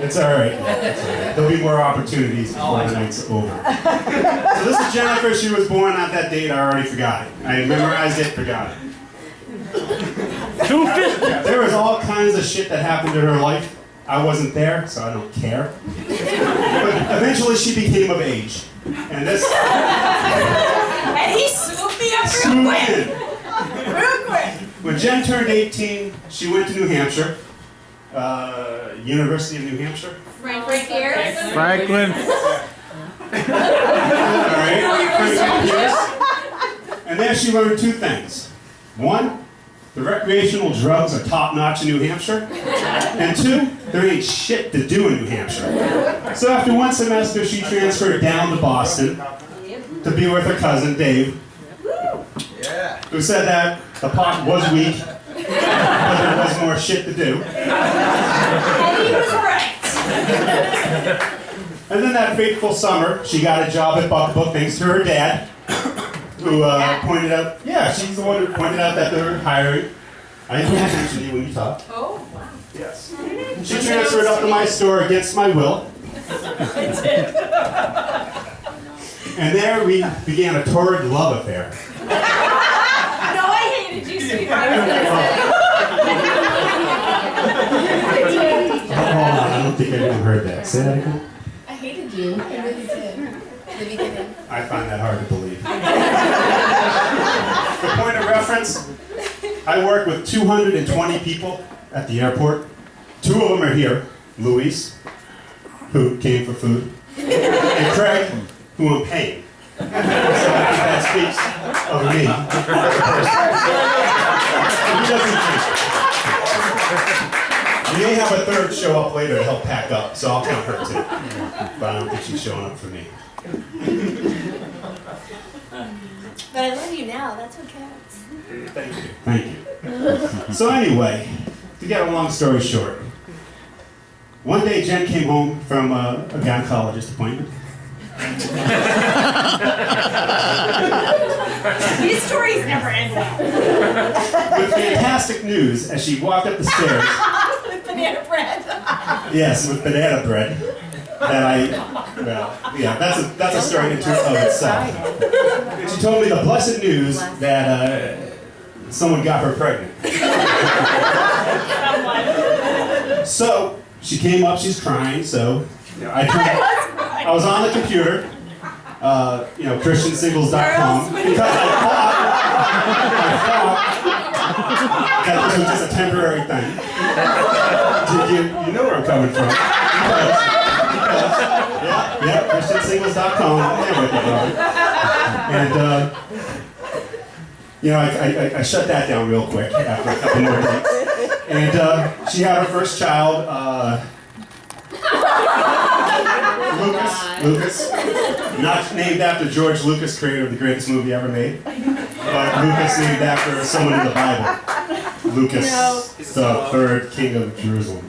It's all right. There'll be more opportunities before the night's over. So this is Jennifer. She was born on that date. I already forgot it. I memorized it, forgot it. There was all kinds of shit that happened in her life. I wasn't there, so I don't care. But eventually she became of age. And this... And he swooped me up real quick. Real quick. When Jen turned 18, she went to New Hampshire. University of New Hampshire. Franklin Pierce. Franklin. All right. And there she learned two things. One, the recreational drugs are top-notch in New Hampshire. And two, there ain't shit to do in New Hampshire. So after one semester, she transferred down to Boston to be with her cousin, Dave, who said that the pot was weak, but there was more shit to do. And he was right. And then that fateful summer, she got a job at Buck thanks to her dad, who pointed out, she's the one who pointed out that they were hiring. I didn't mention you when you talked. Oh, wow. Yes. She transferred up to my store against my will. And there we began a torrid love affair. No, I hated you, sweetheart. I don't think anyone heard that. Say that again. I hated you. I really did. In the beginning. I find that hard to believe. For point of reference, I work with 220 people at the airport. 2 of them are here. Louise, who came for food, and Craig, who I'm paying. So I think that speaks of me. He doesn't think. We may have a third show up later to help pack up, so I'll count her too. But I don't think she's showing up for me. But I love you now. That's what counts. Thank you. Thank you. So anyway, to get a long story short, one day Jen came home from a gynecologist appointment. These stories never end well. With fantastic news as she walked up the stairs. With banana bread. Yes, with banana bread. That's a story in and of itself. And she told me the blessed news that someone got her pregnant. So she came up, she's crying, so I was on the computer, ChristianSingles.com, because I thought that this was just a temporary thing. You know where I'm coming from. ChristianSingles.com, I'm there with you, brother. And, I shut that down real quick after a couple more days. And she had her first child, Lucas, not named after George Lucas, creator of the greatest movie ever made, but Lucas named after someone in the Bible, Lucas, the third king of Jerusalem.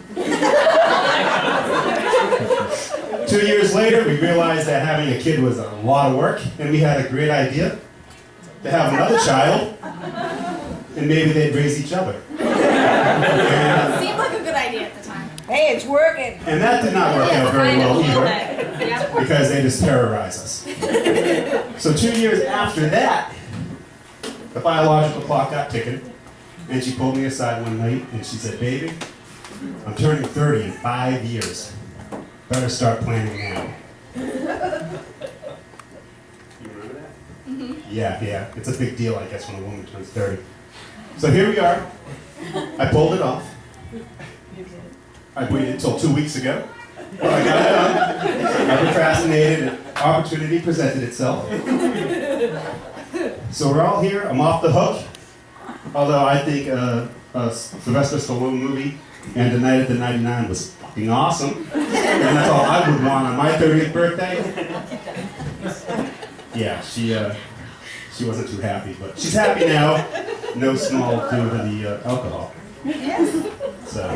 2 years later, we realized that having a kid was a lot of work, and we had a great idea to have another child, and maybe they'd raise each other. Seemed like a good idea at the time. Hey, it's working. And that did not work out very well either, because they just terrorize us. So 2 years after that, the biological clock got ticking, and she pulled me aside one night, and she said, "Baby, I'm turning 30 in 5 years. Better start planning now." You remember that? Mm-hmm. Yeah. It's a big deal, I guess, when a woman turns 30. So here we are. I pulled it off. I waited until 2 weeks ago. Well, I got it done. I procrastinated, and opportunity presented itself. So we're all here. I'm off the hook. Although I think a Sylvester Stallone movie and The Night at the 99 was fucking awesome. And that's all I would want on my 30th birthday. Yeah, she wasn't too happy, but she's happy now. No small due to the alcohol. So,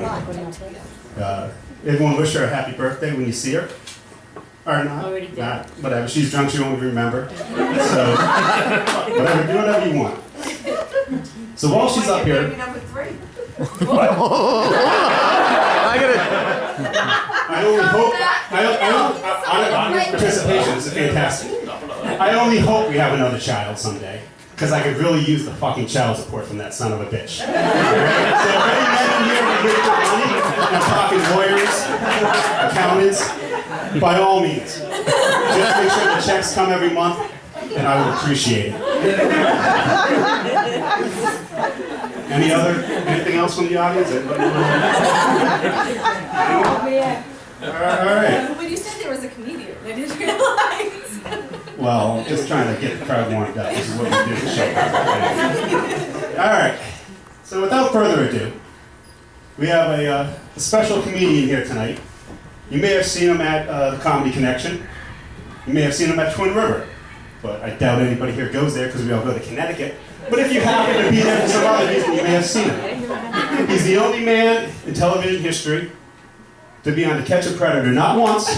everyone wish her a happy birthday when you see her. Or not. Already did. Not, whatever. She's drunk, she won't remember. So, whatever, do whatever you want. So while she's up here, Baby number 3. what? I gotta. I don't participation. This is fantastic. I only hope we have another child someday, because I could really use the fucking child support from that son of a bitch. So if any men in here are good for money, I'm talking lawyers, accountants, by all means, just make sure the checks come every month, and I would appreciate it. Anything else from the audience? All right. When you said there was a comedian, I didn't realize. Well, just trying to get the crowd warmed up. This is what we do the show. All right. So without further ado, we have a special comedian here tonight. You may have seen him at the Comedy Connection. You may have seen him at Twin River. But I doubt anybody here goes there because we all go to Connecticut. But if you happen to be there for some other reason, you may have seen him. He's the only man in television history to be on To Catch a Predator not once,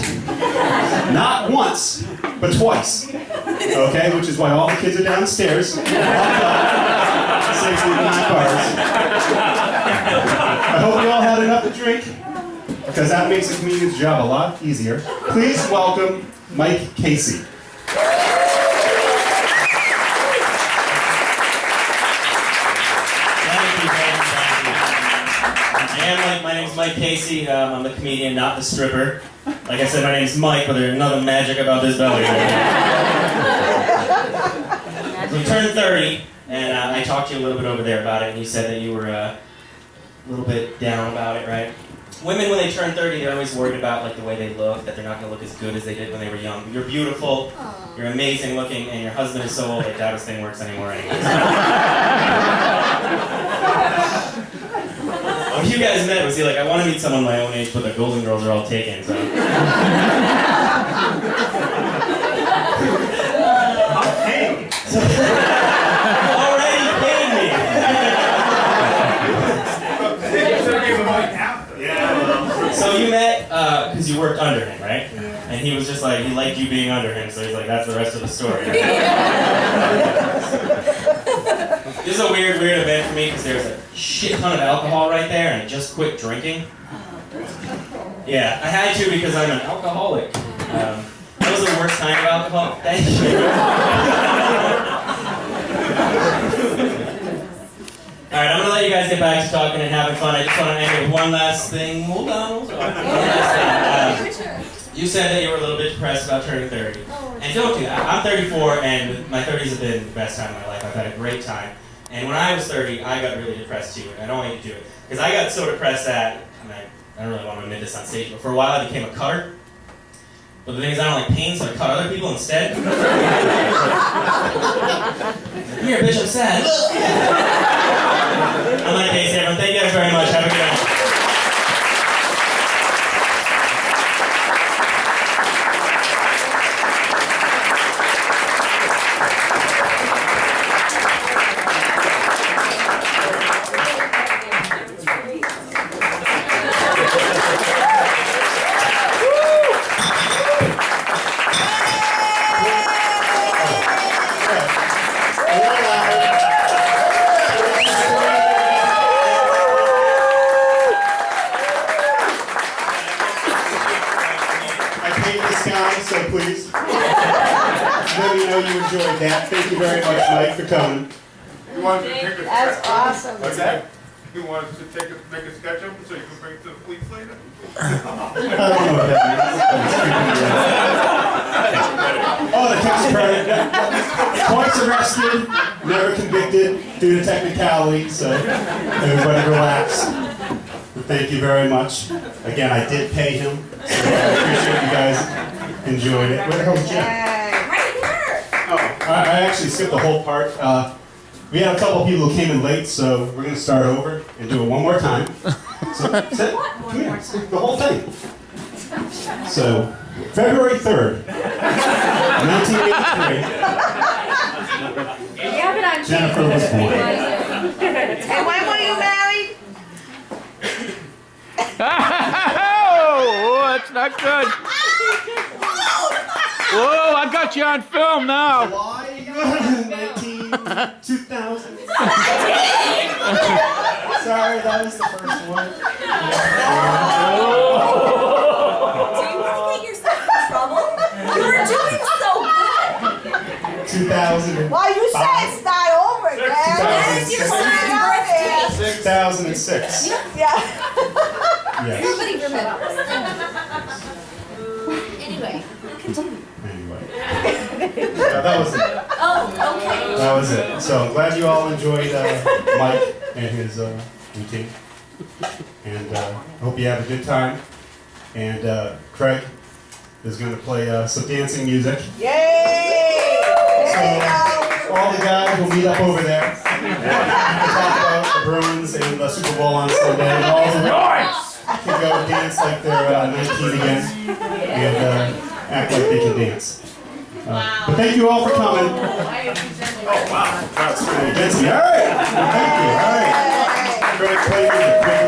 but twice. Okay, which is why all the kids are downstairs, locked up, safely behind bars. I hope you all had enough to drink, because that makes a comedian's job a lot easier. Please welcome Mike Casey. My name's Mike Casey. I'm the comedian, not the stripper. Like I said, my name's Mike, but there's nothing magic about this belly. We turned 30, and I talked to you a little bit over there about it, and you said that you were a little bit down about it, right? Women, when they turn 30, they're always worried about like the way they look, that they're not going to look as good as they did when they were young. You're beautiful, you're amazing looking, and your husband is so old, I doubt his thing works anymore anyways. When you guys met, was he like, I want to meet someone my own age, but the Golden Girls are all taken, so... I'm paying. Already paying me! So you met, because you worked under him, right? Yeah. And he was just like, he liked you being under him, so he's like, that's the rest of the story. This is a weird event for me because there's a shit ton of alcohol right there and I just quit drinking. Yeah, I had to because I'm an alcoholic. That was the worst kind of alcohol. Thank you. Alright, I'm going to let you guys get back to talking and having fun. I just want to end with one last thing. Hold on. One last thing. You said that you were a little bit depressed about turning 30. And don't do that. I'm 34 and my 30s have been the best time of my life. I've had a great time. And when I was 30, I got really depressed too, and I don't want you to do it. Because I got so depressed that, I don't really want to admit this on stage, but for a while I became a cutter. But the thing is, I don't like pain, so I cut other people instead. Come here, bitch, I'm sad. I'm Mike Casey, everyone. Thank you guys very much. Have a good night. So please, let me know you enjoyed that. Thank you very much, Mike, for coming. You wanted to take a That's sketch? awesome. What's that? You wanted to make a sketch of them so you can bring it to the police later? I don't know what that means. Oh, the tax credit. Twice arrested, never convicted due to technicality, so everybody relax. But thank you very much. Again, I did pay him, so I appreciate you guys enjoyed it. Where the hell's Jen? Right here. Oh, I actually skipped the whole part. We had a couple people who came in late, so we're going to start over and do it one more time. So, sit, come here, the whole thing. So, February 3rd, 1983, Jennifer was born. And when were you married? Oh, that's not good. Whoa, I got you on film now. July 2000. Sorry, that was the first one. Do you want to get yourself in trouble? 2000. Well, you said start over again. When is your son's birthday? 2006. Yeah. Yes. Nobody remembers. Anyway, continue. Anyway. Yeah, that was it. Oh, okay. That was it. So I'm glad you all enjoyed Mike and his routine. And I hope you have a good time. And Craig is going to play some dancing music. Yay! There you go. All the guys will meet up over there. We'll talk about the Bruins and the Super Bowl on Sunday. And all the can go dance like they're 19 again. And act like they can dance. But thank you all for coming. Oh, wow. That's pretty against me. All right. Thank you. All right. Craig, play music.